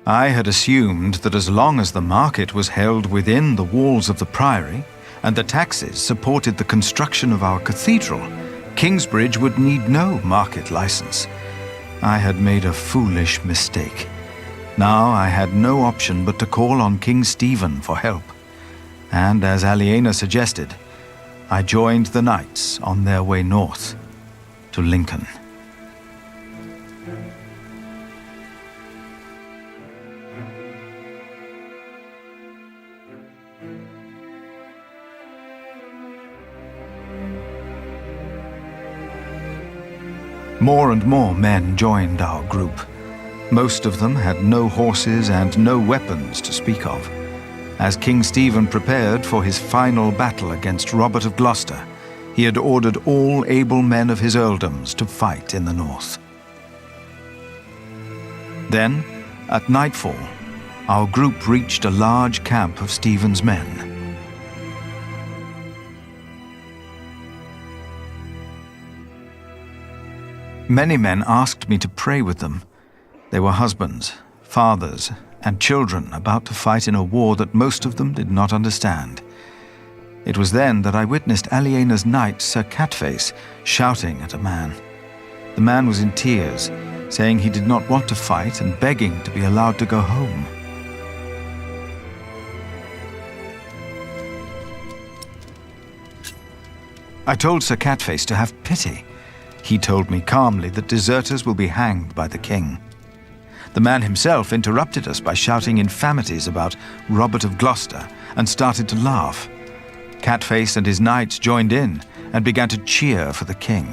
I had assumed that as long as the market was held within the walls of the priory and the taxes supported the construction of our cathedral, Kingsbridge would need no market license. I had made a foolish mistake. Now I had no option but to call on King Stephen for help. And as Aliena suggested, I joined the knights on their way north to Lincoln. More and more men joined our group. Most of them had no horses and no weapons to speak of. As King Stephen prepared for his final battle against Robert of Gloucester, he had ordered all able men of his earldoms to fight in the north. Then, at nightfall, our group reached a large camp of Stephen's men. Many men asked me to pray with them. They were husbands, fathers, and children about to fight in a war that most of them did not understand. It was then that I witnessed Aliena's knight, Sir Catface, shouting at a man. The man was in tears, saying he did not want to fight and begging to be allowed to go home. I told Sir Catface to have pity. He told me calmly that deserters will be hanged by the king. The man himself interrupted us by shouting infamities about Robert of Gloucester and started to laugh. Catface and his knights joined in and began to cheer for the king.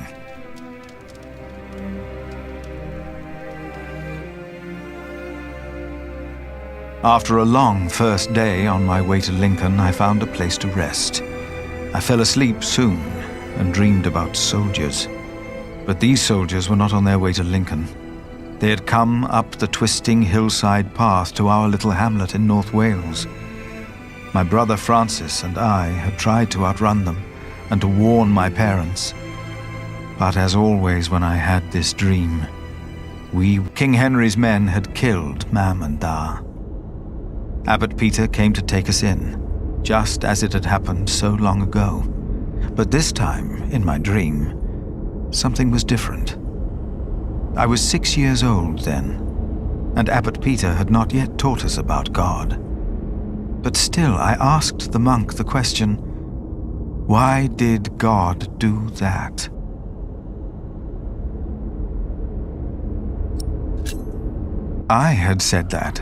After a long first day on my way to Lincoln, I found a place to rest. I fell asleep soon and dreamed about soldiers. But these soldiers were not on their way to Lincoln. They had come up the twisting hillside path to our little hamlet in North Wales. My brother Francis and I had tried to outrun them and to warn my parents. But as always when I had this dream, King Henry's men had killed Mam and Da. Abbot Peter came to take us in, just as it had happened so long ago. But this time, in my dream, something was different. I was 6 years old then, and Abbot Peter had not yet taught us about God. But still I asked the monk the question, why did God do that? I had said that.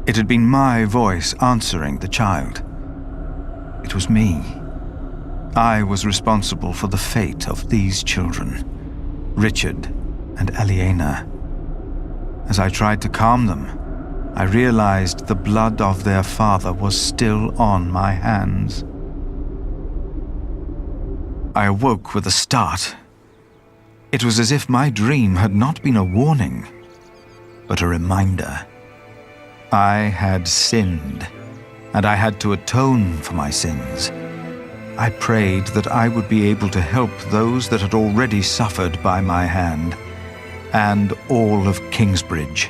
It had been my voice answering the child. It was me. I was responsible for the fate of these children, Richard and Aliena. As I tried to calm them, I realized the blood of their father was still on my hands. I awoke with a start. It was as if my dream had not been a warning, but a reminder. I had sinned, and I had to atone for my sins. I prayed that I would be able to help those that had already suffered by my hand, and all of Kingsbridge.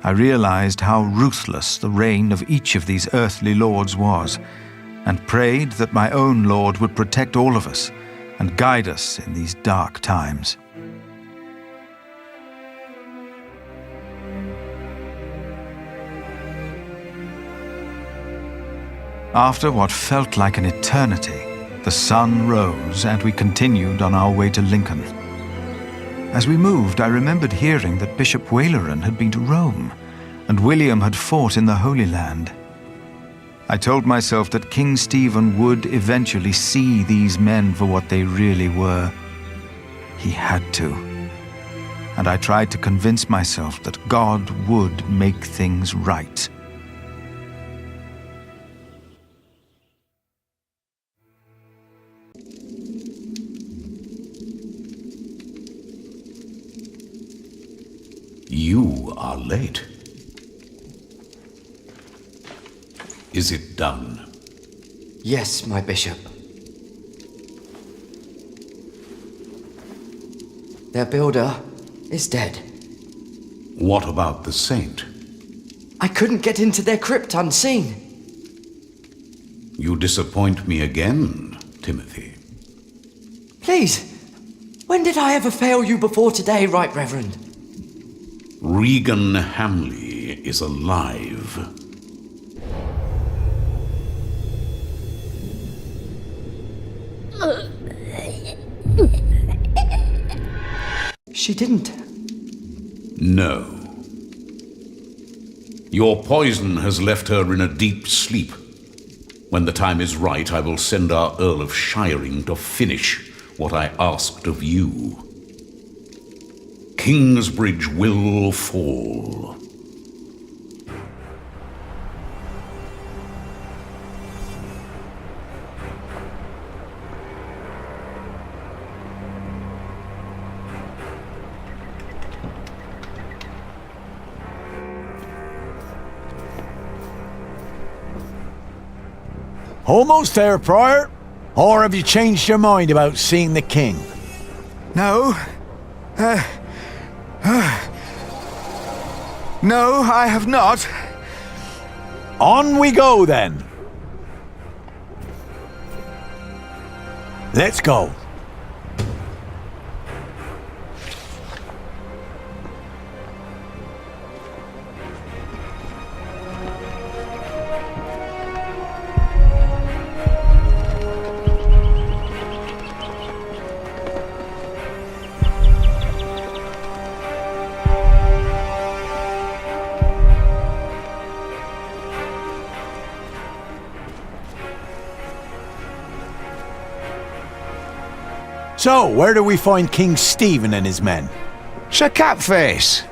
I realized how ruthless the reign of each of these earthly lords was, and prayed that my own Lord would protect all of us and guide us in these dark times. After what felt like an eternity, the sun rose and we continued on our way to Lincoln. As we moved, I remembered hearing that Bishop Waleran had been to Rome, and William had fought in the Holy Land. I told myself that King Stephen would eventually see these men for what they really were. He had to. And I tried to convince myself that God would make things right. You are late. Is it done? Yes, my bishop. Their builder is dead. What about the saint? I couldn't get into their crypt unseen. You disappoint me again, Timothy. Please, when did I ever fail you before today, Right Reverend? Regan Hamley is alive. She didn't. No. Your poison has left her in a deep sleep. When the time is right, I will send our Earl of Shiring to finish what I asked of you. Kingsbridge will fall. Almost there, Prior? Or have you changed your mind about seeing the king? No. No, I have not. On we go, then. Let's go. So, where do we find King Stephen and his men? Sir Catface.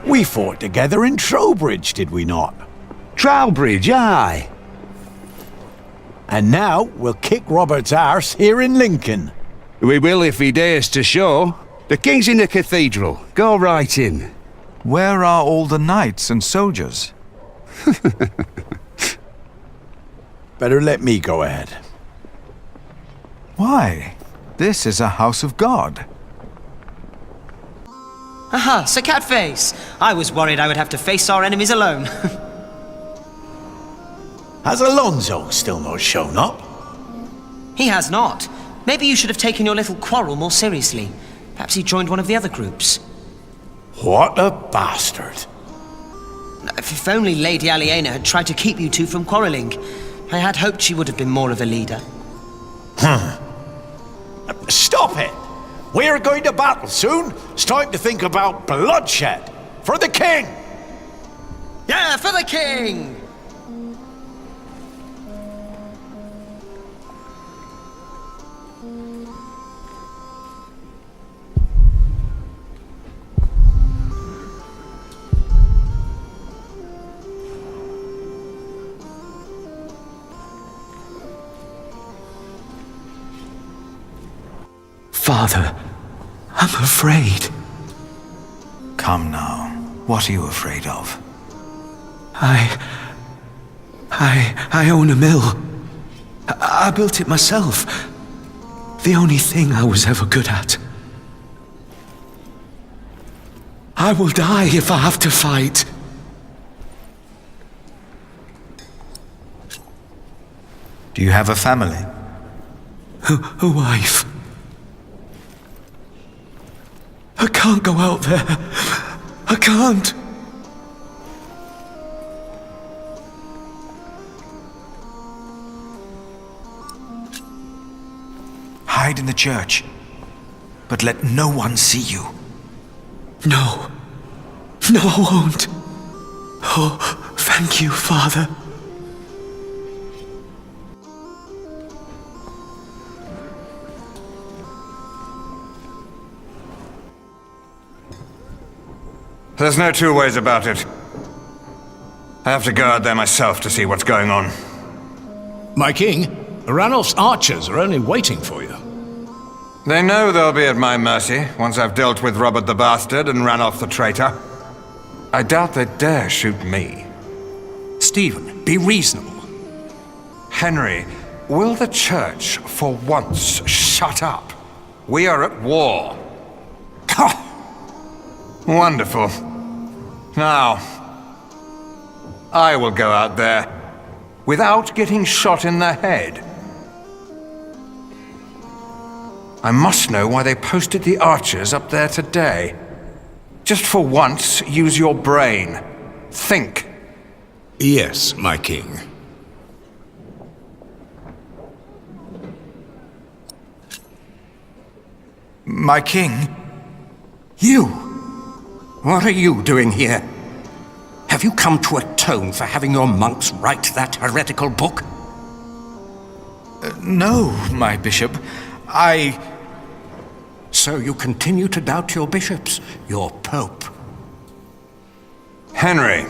We fought together in Trowbridge, did we not? Trowbridge, aye. And now we'll kick Robert's arse here in Lincoln. We will if he dares to show. The king's in the cathedral. Go right in. Where are all the knights and soldiers? Better let me go ahead. Why? This is a house of God. Aha, Sir Catface! I was worried I would have to face our enemies alone. Has Alonso still not shown up? He has not. Maybe you should have taken your little quarrel more seriously. Perhaps he joined one of the other groups. What a bastard. If only Lady Aliena had tried to keep you two from quarrelling. I had hoped she would have been more of a leader. Stop it! We're going to battle soon. It's time to think about bloodshed. For the king! Yeah, for the king! Father, I'm afraid. Come now. What are you afraid of? I own a mill. I built it myself. The only thing I was ever good at. I will die if I have to fight. Do you have a family? A wife. I can't go out there. I can't. Hide in the church, but let no one see you. No. No, I won't. Oh, thank you, Father. There's no two ways about it. I have to go out there myself to see what's going on. My king, Ranulph's archers are only waiting for you. They know they'll be at my mercy once I've dealt with Robert the Bastard and Ranulph the traitor. I doubt they dare shoot me. Stephen, be reasonable. Henry, will the church for once shut up? We are at war. Wonderful. Now, I will go out there without getting shot in the head. I must know why they posted the archers up there today. Just for once, use your brain. Think. Yes, my king. My king? You? What are you doing here? Have you come to atone for having your monks write that heretical book? No, my bishop. So you continue to doubt your bishops, your pope? Henry.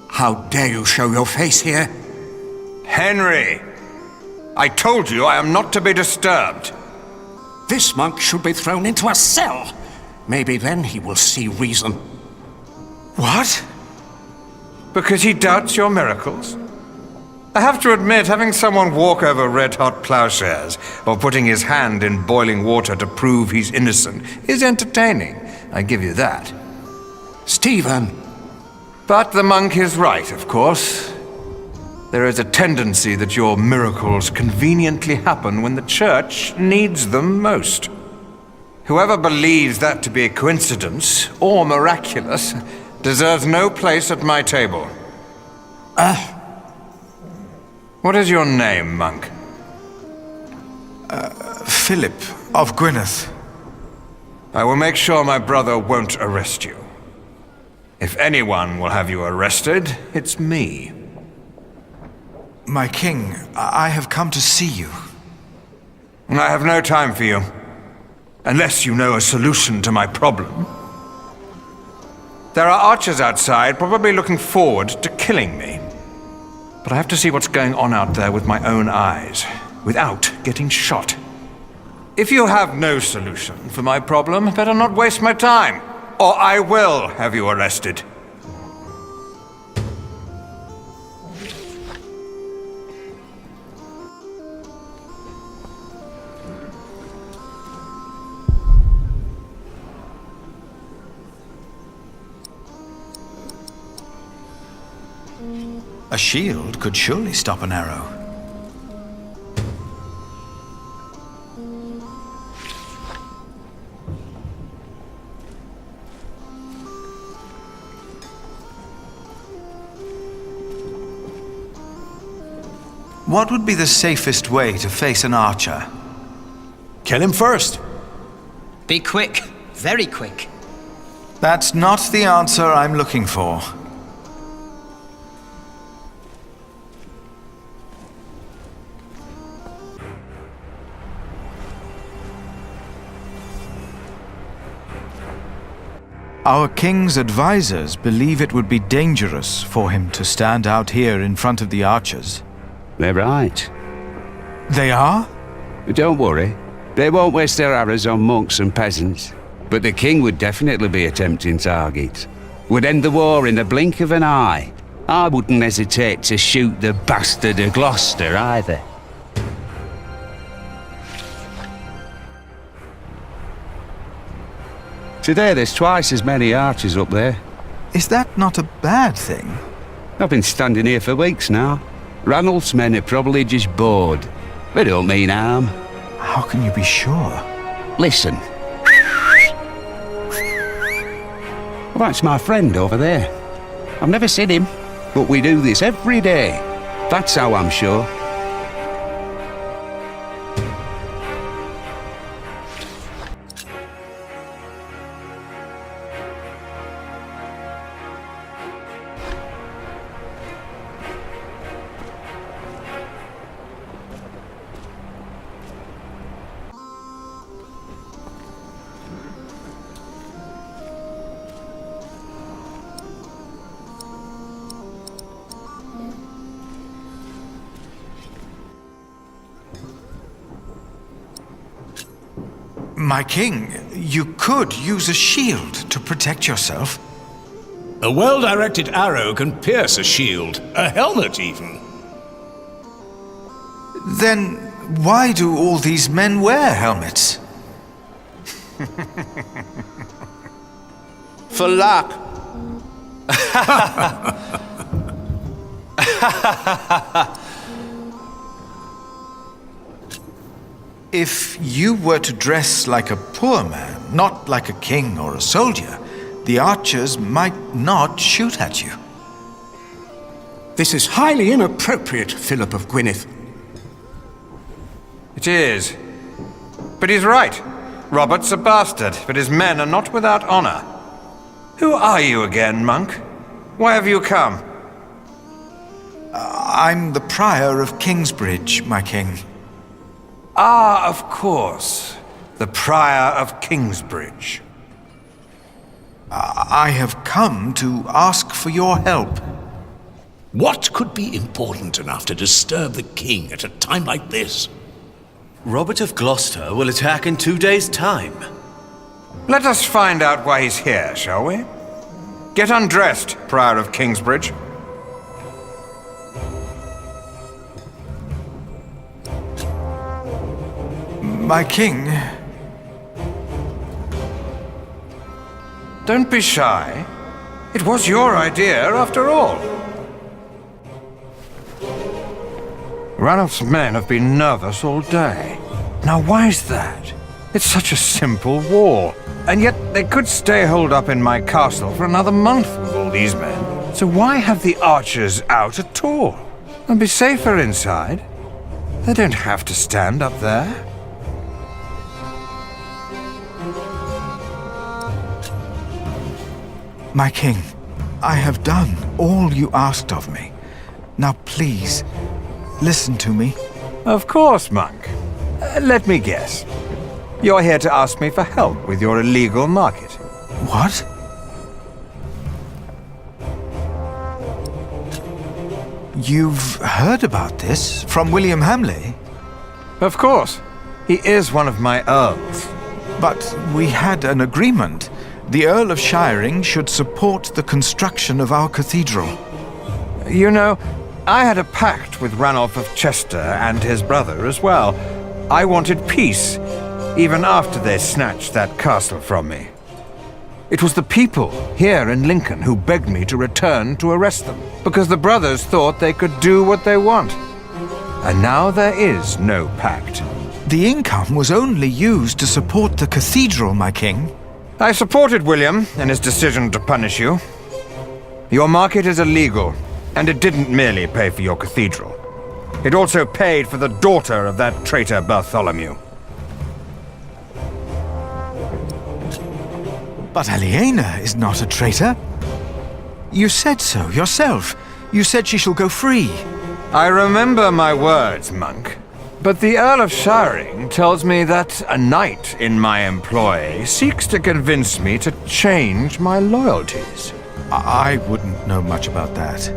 How dare you show your face here? Henry! I told you I am not to be disturbed. This monk should be thrown into a cell. Maybe then he will see reason. What? Because he doubts your miracles? I have to admit, having someone walk over red-hot plowshares or putting his hand in boiling water to prove he's innocent is entertaining. I give you that. Stephen! But the monk is right, of course. There is a tendency that your miracles conveniently happen when the church needs them most. Whoever believes that to be a coincidence or miraculous deserves no place at my table. What is your name, monk? Philip of Gwynedd. I will make sure my brother won't arrest you. If anyone will have you arrested, it's me. My king, I have come to see you. I have no time for you. Unless you know a solution to my problem. There are archers outside, probably looking forward to killing me. But I have to see what's going on out there with my own eyes, without getting shot. If you have no solution for my problem, better not waste my time, or I will have you arrested. A shield could surely stop an arrow. What would be the safest way to face an archer? Kill him first. Be quick. Very quick. That's not the answer I'm looking for. Our king's advisors believe it would be dangerous for him to stand out here in front of the archers. They're right. They are? Don't worry. They won't waste their arrows on monks and peasants. But the king would definitely be a tempting target. Would end the war in the blink of an eye. I wouldn't hesitate to shoot the bastard of Gloucester either. Today there's twice as many archers up there. Is that not a bad thing? I've been standing here for weeks now. Ranulph's men are probably just bored. They don't mean harm. How can you be sure? Listen. Well, that's my friend over there. I've never seen him, but we do this every day. That's how I'm sure. My king, you could use a shield to protect yourself. A well-directed arrow can pierce a shield, a helmet even. Then why do all these men wear helmets? For luck. If you were to dress like a poor man, not like a king or a soldier, the archers might not shoot at you. This is highly inappropriate, Philip of Gwynedd. It is. But he's right. Robert's a bastard, but his men are not without honor. Who are you again, monk? Why have you come? I'm the Prior of Kingsbridge, my king. Ah, of course. The Prior of Kingsbridge. I have come to ask for your help. What could be important enough to disturb the king at a time like this? Robert of Gloucester will attack in 2 days' time. Let us find out why he's here, shall we? Get undressed, Prior of Kingsbridge. My king... Don't be shy. It was your idea, after all. Ranulph's men have been nervous all day. Now, why is that? It's such a simple war. And yet they could stay holed up in my castle for another month with all these men. So why have the archers out at all? They'll be safer inside. They don't have to stand up there. My king, I have done all you asked of me. Now please, listen to me. Of course, monk. Let me guess. You're here to ask me for help with your illegal market. What? You've heard about this from William Hamley? Of course. He is one of my earls. But we had an agreement. The Earl of Shiring should support the construction of our cathedral. You know, I had a pact with Ranulph of Chester and his brother as well. I wanted peace, even after they snatched that castle from me. It was the people here in Lincoln who begged me to return to arrest them, because the brothers thought they could do what they want. And now there is no pact. The income was only used to support the cathedral, my king. I supported William in his decision to punish you. Your market is illegal, and it didn't merely pay for your cathedral. It also paid for the daughter of that traitor Bartholomew. But Aliena is not a traitor. You said so yourself. You said she shall go free. I remember my words, monk. But the Earl of Shiring tells me that a knight in my employ seeks to convince me to change my loyalties. I wouldn't know much about that.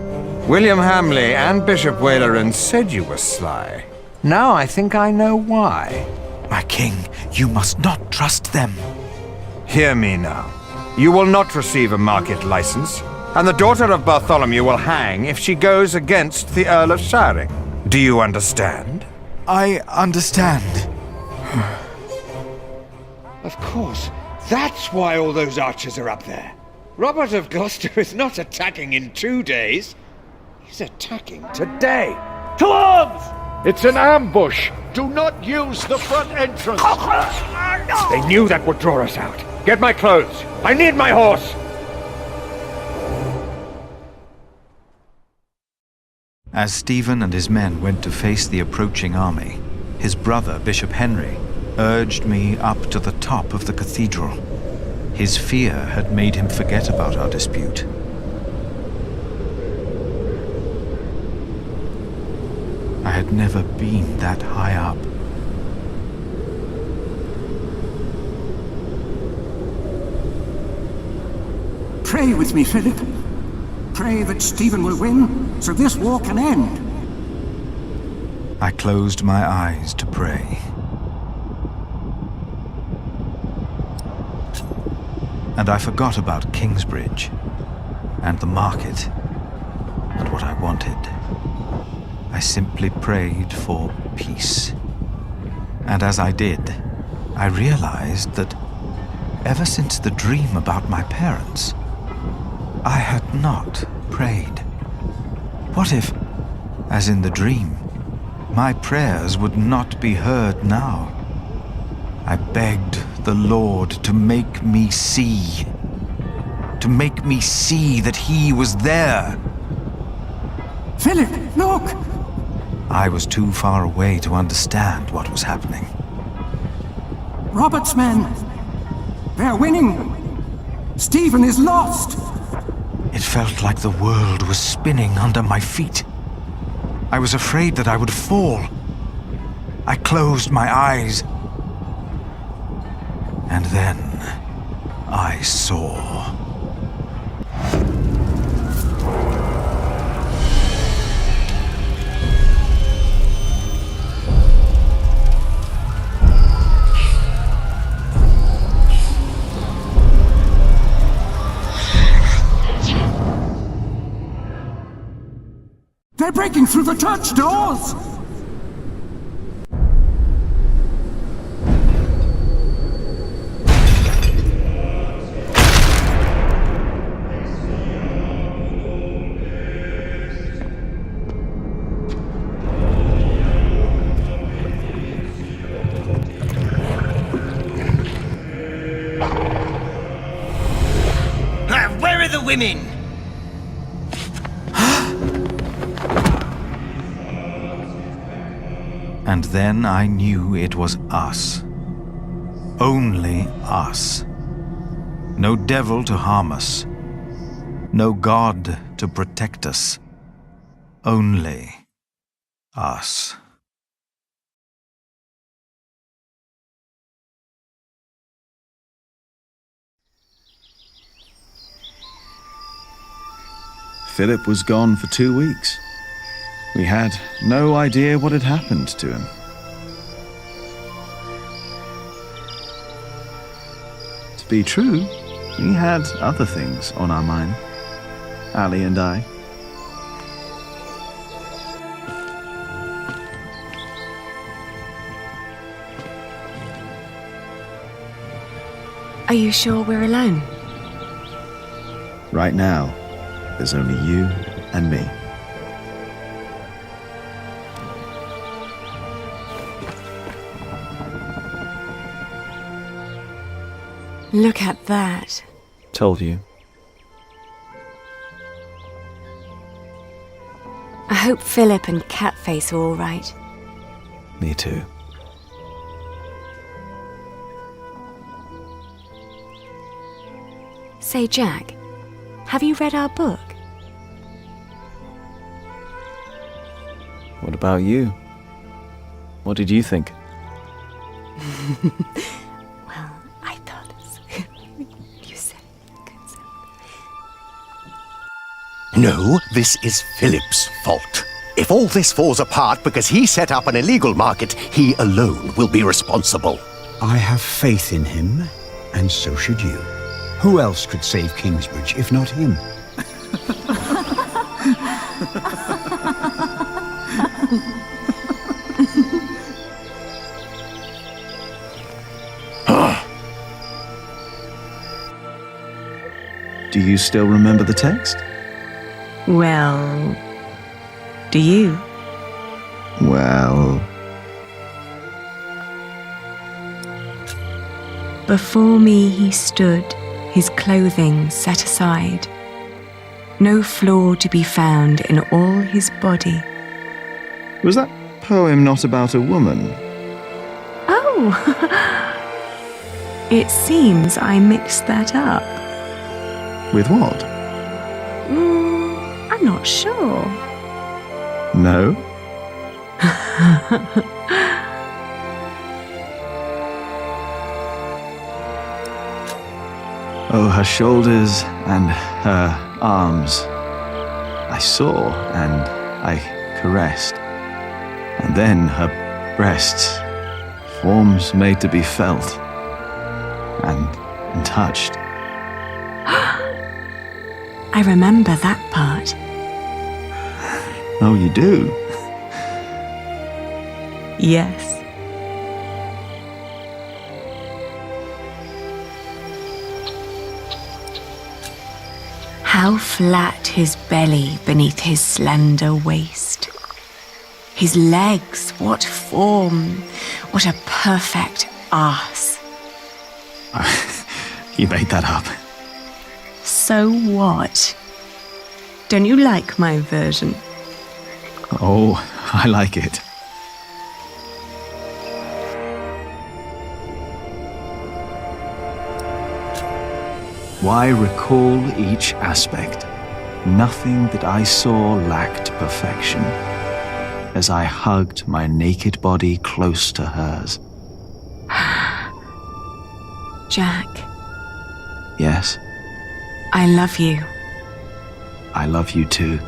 William Hamley and Bishop Waleran said you were sly. Now I think I know why. My king, you must not trust them. Hear me now. You will not receive a market license, and the daughter of Bartholomew will hang if she goes against the Earl of Shiring. Do you understand? I understand. Of course. That's why all those archers are up there. Robert of Gloucester is not attacking in 2 days. He's attacking today. To arms! It's an ambush. Do not use the front entrance. They knew that would draw us out. Get my clothes. I need my horse. As Stephen and his men went to face the approaching army, his brother, Bishop Henry, urged me up to the top of the cathedral. His fear had made him forget about our dispute. I had never been that high up. Pray with me, Philip. Pray that Stephen will win, so this war can end. I closed my eyes to pray. And I forgot about Kingsbridge, and the market, and what I wanted. I simply prayed for peace. And as I did, I realized that ever since the dream about my parents, I had not prayed. What if, as in the dream, my prayers would not be heard now? I begged the Lord to make me see that he was there. Philip, look! I was too far away to understand what was happening. Robert's men! They're winning! Stephen is lost! It felt like the world was spinning under my feet. I was afraid that I would fall. I closed my eyes. And then I saw. They're breaking through the church doors! Where are the women? And then I knew it was us. Only us. No devil to harm us. No God to protect us. Only us. Philip was gone for 2 weeks. We had no idea what had happened to him. To be true, we had other things on our mind, Ali and I. Are you sure we're alone? Right now, there's only you and me. Look at that. Told you. I hope Philip and Catface are all right. Me too. Say, Jack, have you read our book? What about you? What did you think? No, this is Philip's fault. If all this falls apart because he set up an illegal market, he alone will be responsible. I have faith in him, and so should you. Who else could save Kingsbridge if not him? Do you still remember the text? Well, do you? Well... Before me he stood, his clothing set aside. No flaw to be found in all his body. Was that poem not about a woman? Oh! It seems I mixed that up. With what? I'm not sure. No? Oh, her shoulders and her arms. I saw and I caressed. And then her breasts, forms made to be felt and touched. I remember that part. Oh, you do? Yes. How flat his belly beneath his slender waist. His legs, what form, what a perfect arse. You made that up. So what? Don't you like my version? Oh, I like it. Why recall each aspect? Nothing that I saw lacked perfection. As I hugged my naked body close to hers. Jack. Yes? I love you. I love you too.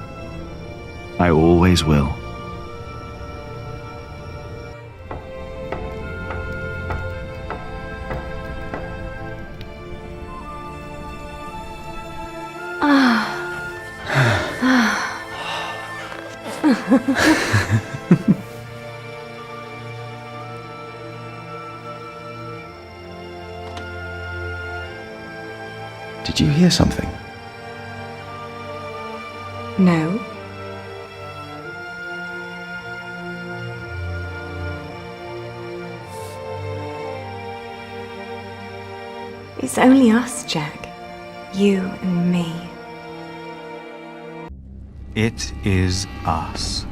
I always will. Did you hear something? No. It's only us, Jack. You and me. It is us.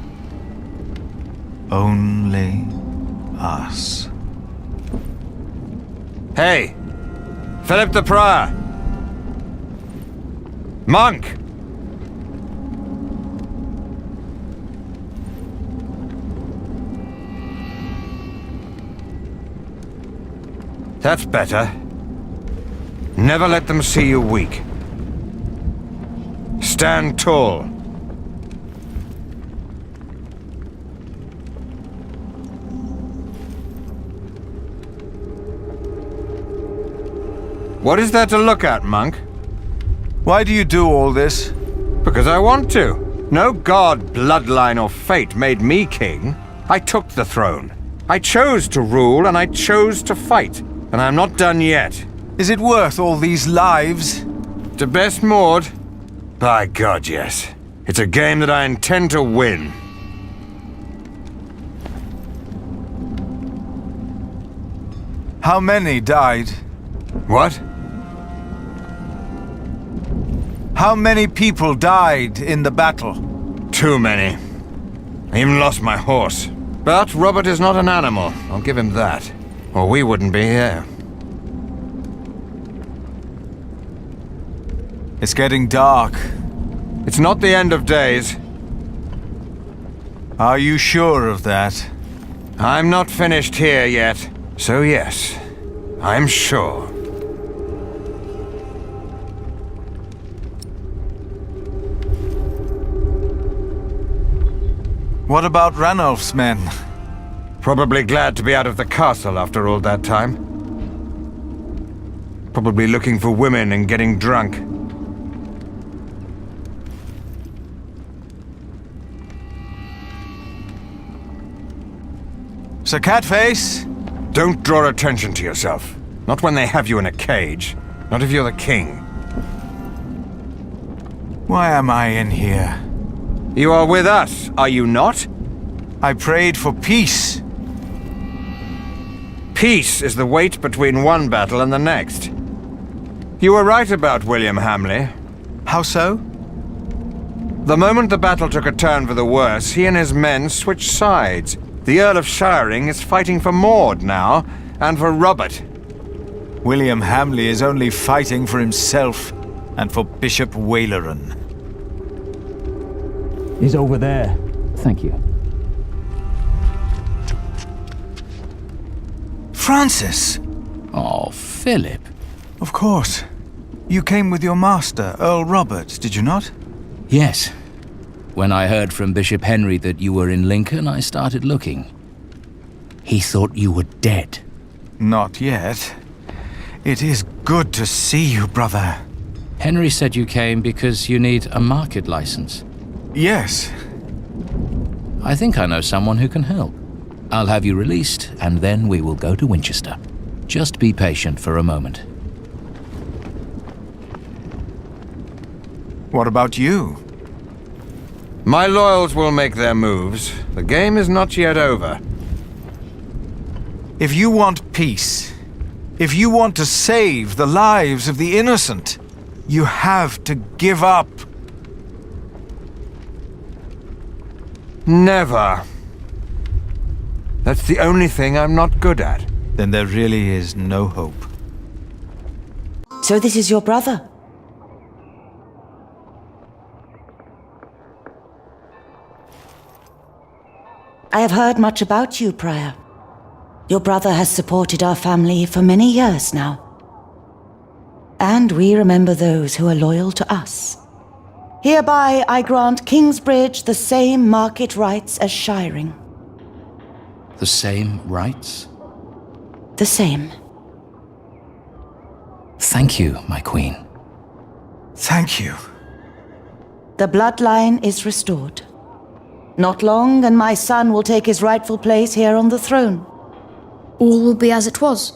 Only us. Hey! Philip the Prior! Monk! That's better. Never let them see you weak. Stand tall. What is there to look at, monk? Why do you do all this? Because I want to. No god, bloodline, or fate made me king. I took the throne. I chose to rule, and I chose to fight. And I'm not done yet. Is it worth all these lives? To best Maud? By God, yes. It's a game that I intend to win. How many died? What? How many people died in the battle? Too many. I even lost my horse. But Robert is not an animal. I'll give him that. Or we wouldn't be here. It's getting dark. It's not the end of days. Are you sure of that? I'm not finished here yet. So yes, I'm sure. What about Ranulph's men? Probably glad to be out of the castle after all that time. Probably looking for women and getting drunk. Sir Catface? Don't draw attention to yourself. Not when they have you in a cage. Not if you're the king. Why am I in here? You are with us, are you not? I prayed for peace. Peace is the wait between one battle and the next. You were right about William Hamley. How so? The moment the battle took a turn for the worse, he and his men switched sides. The Earl of Shiring is fighting for Maud now, and for Robert. William Hamley is only fighting for himself, and for Bishop Waleran. He's over there. Thank you. Francis! Oh, Philip. Of course. You came with your master, Earl Robert, did you not? Yes. When I heard from Bishop Henry that you were in Lincoln, I started looking. He thought you were dead. Not yet. It is good to see you, brother. Henry said you came because you need a market license. Yes. I think I know someone who can help. I'll have you released, and then we will go to Winchester. Just be patient for a moment. What about you? My loyals will make their moves. The game is not yet over. If you want peace, if you want to save the lives of the innocent, you have to give up. Never. That's the only thing I'm not good at. Then there really is no hope. So this is your brother? I have heard much about you, Prior. Your brother has supported our family for many years now. And we remember those who are loyal to us. Hereby I grant Kingsbridge the same market rights as Shiring. The same rights? The same. Thank you, my queen. Thank you. The bloodline is restored. Not long, and my son will take his rightful place here on the throne. All will be as it was.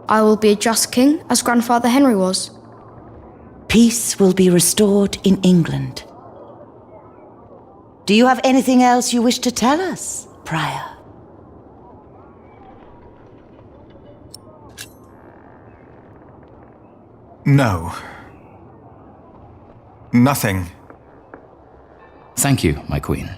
I will be a just king, as Grandfather Henry was. Peace will be restored in England. Do you have anything else you wish to tell us, Prior? No. Nothing. Thank you, my queen.